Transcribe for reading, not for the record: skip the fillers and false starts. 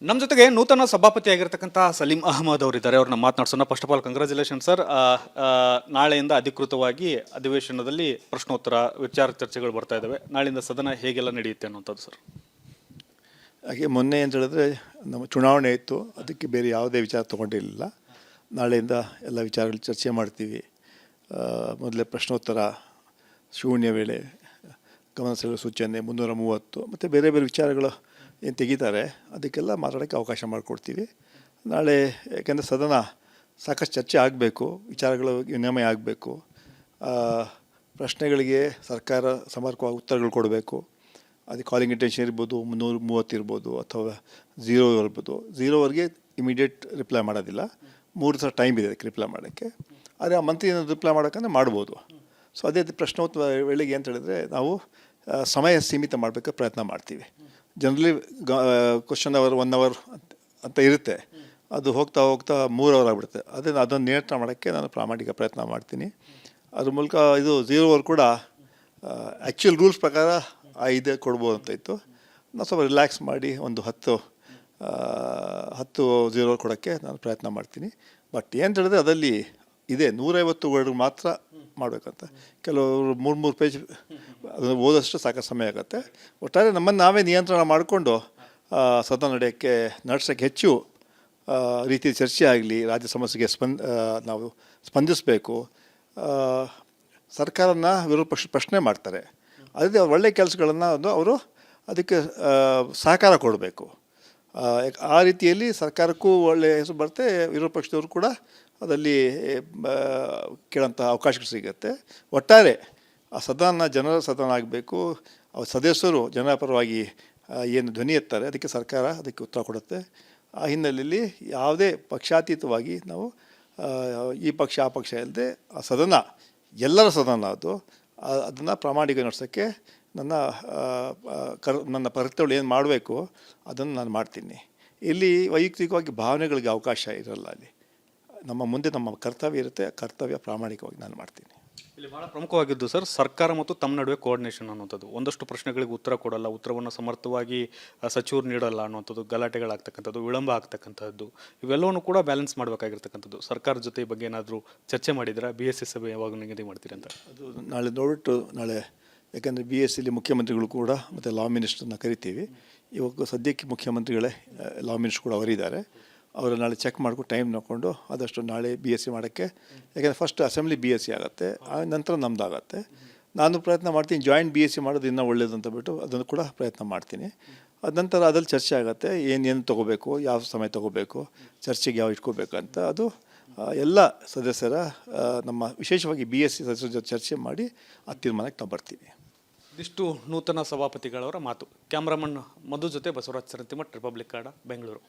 ನಮ್ಮ ಜೊತೆಗೆ ನೂತನ ಸಭಾಪತಿಯಾಗಿರ್ತಕ್ಕಂಥ ಸಲೀಂ ಅಹಮದ್ ಅವರಿದ್ದಾರೆ. ಅವ್ರನ್ನ ಮಾತನಾಡ್ಸೋಣ. First of all congratulation sir. ನಾಳೆಯಿಂದ ಅಧಿಕೃತವಾಗಿ ಅಧಿವೇಶನದಲ್ಲಿ ಪ್ರಶ್ನೋತ್ತರ ವಿಚಾರ ಚರ್ಚೆಗಳು ಬರ್ತಾ ಇದ್ದಾವೆ. ನಾಳೆಯಿಂದ ಸದನ ಹೇಗೆಲ್ಲ ನಡೆಯುತ್ತೆ ಅನ್ನೋಂಥದ್ದು ಸರ್. ಹಾಗೆ ಮೊನ್ನೆ ಅಂತ ಹೇಳಿದ್ರೆ ನಮ್ಮ ಚುನಾವಣೆ ಇತ್ತು, ಅದಕ್ಕೆ ಬೇರೆ ಯಾವುದೇ ವಿಚಾರ ತೊಗೊಂಡಿರಲಿಲ್ಲ. ನಾಳೆಯಿಂದ ಎಲ್ಲ ವಿಚಾರಗಳು ಚರ್ಚೆ ಮಾಡ್ತೀವಿ. ಮೊದಲೇ ಪ್ರಶ್ನೋತ್ತರ, ಶೂನ್ಯ ವೇಳೆ, ಗಮನ ಸೆಳೆಯುವ ಸೂಚನೆ 330 ಮತ್ತು ಬೇರೆ ಬೇರೆ ವಿಚಾರಗಳು ಏನು ತೆಗಿತಾರೆ ಅದಕ್ಕೆಲ್ಲ ಮಾತಾಡೋಕ್ಕೆ ಅವಕಾಶ ಮಾಡಿಕೊಡ್ತೀವಿ ನಾಳೆ. ಯಾಕೆಂದರೆ ಸದನ ಸಾಕಷ್ಟು ಚರ್ಚೆ ಆಗಬೇಕು, ವಿಚಾರಗಳು ವಿನಿಮಯ ಆಗಬೇಕು, ಪ್ರಶ್ನೆಗಳಿಗೆ ಸರ್ಕಾರ ಸಮರ್ಪಕವಾಗಿ ಉತ್ತರಗಳು ಕೊಡಬೇಕು. ಅದು ಕಾಲಿಂಗ್ ಅಟೆನ್ಷನ್ ಇರ್ಬೋದು, 330 ಇರ್ಬೋದು, ಅಥವಾ 0 ಇರ್ಬೋದು. 0ವರೆಗೆ ಇಮಿಡಿಯೇಟ್ ರಿಪ್ಲೈ ಮಾಡೋದಿಲ್ಲ, 3 ದಿವಸ ಟೈಮ್ ಇದೆ ಅದಕ್ಕೆ ರಿಪ್ಲೈ ಮಾಡೋಕ್ಕೆ. ಆದರೆ ಆ ಮಂತ್ರಿ ರಿಪ್ಲೈ ಮಾಡೋಕ್ಕಂದ್ರೆ ಮಾಡ್ಬೋದು. ಸೊ ಅದೇ ಪ್ರಶ್ನೋತ್ತರ ವೇಳೆಗೆ ಅಂತ ಹೇಳಿದ್ರೆ ನಾವು ಸಮಯ ಸೀಮಿತ ಮಾಡಬೇಕು ಪ್ರಯತ್ನ ಮಾಡ್ತೀವಿ. ಜನರಲಿ ಕ್ವಶನ್ ಅವರ್ 1 ಅವರ್ ಅಂತ ಇರುತ್ತೆ, ಅದು ಹೋಗ್ತಾ ಹೋಗ್ತಾ 3 ಅವರ್ ಆಗಿಬಿಡುತ್ತೆ. ಅದನ್ನು ನಿಯಂತ್ರಣ ಮಾಡೋಕ್ಕೆ ನಾನು ಪ್ರಾಮಾಣಿಕ ಪ್ರಯತ್ನ ಮಾಡ್ತೀನಿ. ಅದ್ರ ಮೂಲಕ ಇದು 0 ಕೂಡ ಆ್ಯಕ್ಚುಯಲ್ ರೂಲ್ಸ್ ಪ್ರಕಾರ 5 ಕೊಡ್ಬೋದು ಅಂತ ಇತ್ತು. ನಾನು ಸ್ವಲ್ಪ ರಿಲ್ಯಾಕ್ಸ್ ಮಾಡಿ ಒಂದು 10 ಕೊಡೋಕ್ಕೆ ನಾನು ಪ್ರಯತ್ನ ಮಾಡ್ತೀನಿ. ಬಟ್ ಏನು ಹೇಳಿದ್ರೆ ಅದರಲ್ಲಿ ಇದೆ 150 ವರ್ಡ್ ಮಾತ್ರ ಮಾಡಬೇಕಂತ. ಕೆಲವರು 3 ಪೇಜ್ ಅದನ್ನು ಓದೋಷ್ಟು ಸಾಕಷ್ಟು ಸಮಯ ಆಗುತ್ತೆ. ಒಟ್ಟಾರೆ ನಮ್ಮನ್ನು ನಾವೇ ನಿಯಂತ್ರಣ ಮಾಡಿಕೊಂಡು ಸದನ ನಡೆಸೋಕ್ಕೆ ಹೆಚ್ಚು ರೀತಿಯ ಚರ್ಚೆ ಆಗಲಿ, ರಾಜ್ಯ ಸಮಸ್ಯೆಗೆ ನಾವು ಸ್ಪಂದಿಸಬೇಕು. ಸರ್ಕಾರನ ವಿರೋಧ ಪಕ್ಷ ಪ್ರಶ್ನೆ ಮಾಡ್ತಾರೆ, ಅದೇ ಒಳ್ಳೆಯ ಕೆಲಸಗಳನ್ನು ಅವರು ಅದಕ್ಕೆ ಸಹಕಾರ ಕೊಡಬೇಕು. ಆ ರೀತಿಯಲ್ಲಿ ಸರ್ಕಾರಕ್ಕೂ ಒಳ್ಳೆಯ ಹೆಸರು ಬರುತ್ತೆ, ವಿರೋಧ ಪಕ್ಷದವರು ಕೂಡ ಅದರಲ್ಲಿ ಕೇಳೋಂಥ ಅವಕಾಶಗಳು ಸಿಗುತ್ತೆ. ಒಟ್ಟಾರೆ ಆ ಸದನ ಜನರ ಸದನ ಆಗಬೇಕು. ಅವ್ರ ಸದಸ್ಯರು ಜನರ ಪರವಾಗಿ ಏನು ಧ್ವನಿ ಎತ್ತಾರೆ ಅದಕ್ಕೆ ಸರ್ಕಾರ ಅದಕ್ಕೆ ಉತ್ತರ ಕೊಡುತ್ತೆ. ಆ ಹಿನ್ನೆಲೆಯಲ್ಲಿ ಯಾವುದೇ ಪಕ್ಷಾತೀತವಾಗಿ ನಾವು ಈ ಪಕ್ಷ ಆ ಪಕ್ಷ ಇಲ್ಲದೆ ಆ ಸದನ ಎಲ್ಲರ ಸದನ ಅದನ್ನು ಪ್ರಾಮಾಣಿಕ ನಡೆಸೋಕ್ಕೆ ನನ್ನ ಕರ್ತವ್ಯ ಏನು ಮಾಡಬೇಕು ಅದನ್ನು ನಾನು ಮಾಡ್ತೀನಿ. ಇಲ್ಲಿ ವೈಯಕ್ತಿಕವಾಗಿ ಭಾವನೆಗಳಿಗೆ ಅವಕಾಶ ಇರಲ್ಲ. ಅಲ್ಲಿ ನಮ್ಮ ಮುಂದೆ ನಮ್ಮ ಕರ್ತವ್ಯ ಇರುತ್ತೆ, ಕರ್ತವ್ಯ ಪ್ರಾಮಾಣಿಕವಾಗಿ ನಾನು ಮಾಡ್ತೀನಿ. ಇಲ್ಲಿ ಭಾಳ ಪ್ರಮುಖವಾಗಿದ್ದು ಸರ್, ಸರ್ಕಾರ ಮತ್ತು ತಮ್ಮ ನಡುವೆ ಕೋಆರ್ಡಿನೇಷನ್ ಅನ್ನೋಂಥದ್ದು. ಒಂದಷ್ಟು ಪ್ರಶ್ನೆಗಳಿಗೆ ಉತ್ತರ ಕೊಡಲ್ಲ, ಉತ್ತರವನ್ನು ಸಮರ್ಥವಾಗಿ ಸಚಿವರು ನೀಡಲ್ಲ ಅನ್ನೋಂಥದ್ದು, ಗಲಾಟೆಗಳಾಗ್ತಕ್ಕಂಥದ್ದು, ವಿಳಂಬ ಆಗ್ತಕ್ಕಂಥದ್ದು, ಇವೆಲ್ಲವನ್ನು ಕೂಡ ಬ್ಯಾಲೆನ್ಸ್ ಮಾಡಬೇಕಾಗಿರ್ತಕ್ಕಂಥದ್ದು. ಸರ್ಕಾರದ ಜೊತೆ ಈ ಬಗ್ಗೆ ಏನಾದರೂ ಚರ್ಚೆ ಮಾಡಿದ್ರೆ BSc ಸಭೆ ಯಾವಾಗ ನಿಗದಿ ಮಾಡ್ತೀರಿ ಅಂತ? ಅದು ನಾಳೆ ನೋಡಿಬಿಟ್ಟು ನಾಳೆ, ಯಾಕಂದರೆ BScಲಿ ಮುಖ್ಯಮಂತ್ರಿಗಳು ಕೂಡ ಮತ್ತು ಲಾ ಮಿನಿಸ್ಟ್ರನ್ನ ಕರಿತೀವಿ. ಇವಾಗ ಸದ್ಯಕ್ಕೆ ಮುಖ್ಯಮಂತ್ರಿಗಳೇ ಲಾ ಮಿನಿಸ್ಟ್ರು ಕೂಡ ಅವರಿದ್ದಾರೆ. ಅವರು ನಾಳೆ ಚೆಕ್ ಮಾಡ್ಕೊಂಡು ಟೈಮ್ ನೋಡಿಕೊಂಡು ಆದಷ್ಟು ನಾಳೆ BSc ಮಾಡೋಕ್ಕೆ, ಯಾಕೆಂದರೆ ಫಸ್ಟ್ ಅಸೆಂಬ್ಲಿ BSc ಆಗುತ್ತೆ, ಆ ನಂತರ ನಮ್ಮದಾಗತ್ತೆ. ನಾನು ಪ್ರಯತ್ನ ಮಾಡ್ತೀನಿ ಜಾಯಿಂಟ್ BSc ಮಾಡೋದು ಇನ್ನೂ ಒಳ್ಳೇದು ಅಂತ ಬಿಟ್ಟು ಅದನ್ನು ಕೂಡ ಪ್ರಯತ್ನ ಮಾಡ್ತೀನಿ. ಅದ ನಂತರ ಅದ್ರಲ್ಲಿ ಚರ್ಚೆ ಆಗುತ್ತೆ, ಏನೇನು ತೊಗೋಬೇಕು, ಯಾವ ಸಮಯ ತೊಗೋಬೇಕು, ಚರ್ಚೆಗೆ ಯಾವ ಇಟ್ಕೋಬೇಕು ಅಂತ. ಅದು ಎಲ್ಲ ಸದಸ್ಯರ ನಮ್ಮ ವಿಶೇಷವಾಗಿ BSc ಸದಸ್ಯರ ಜೊತೆ ಚರ್ಚೆ ಮಾಡಿ ಆ ತೀರ್ಮಾನಕ್ಕೆ ನಾವು ಬರ್ತೀವಿ. ಇದಿಷ್ಟು ನೂತನ ಸಭಾಪತಿಗಳವರ ಮಾತು. ಕ್ಯಾಮ್ರಾಮನ್ ಮಧು ಜೊತೆ ಬಸವರಾಜ್ ಸರಂತಿಮಠ್, ರಿಪಬ್ಲಿಕ್ ಕನ್ನಡ, ಬೆಂಗಳೂರು.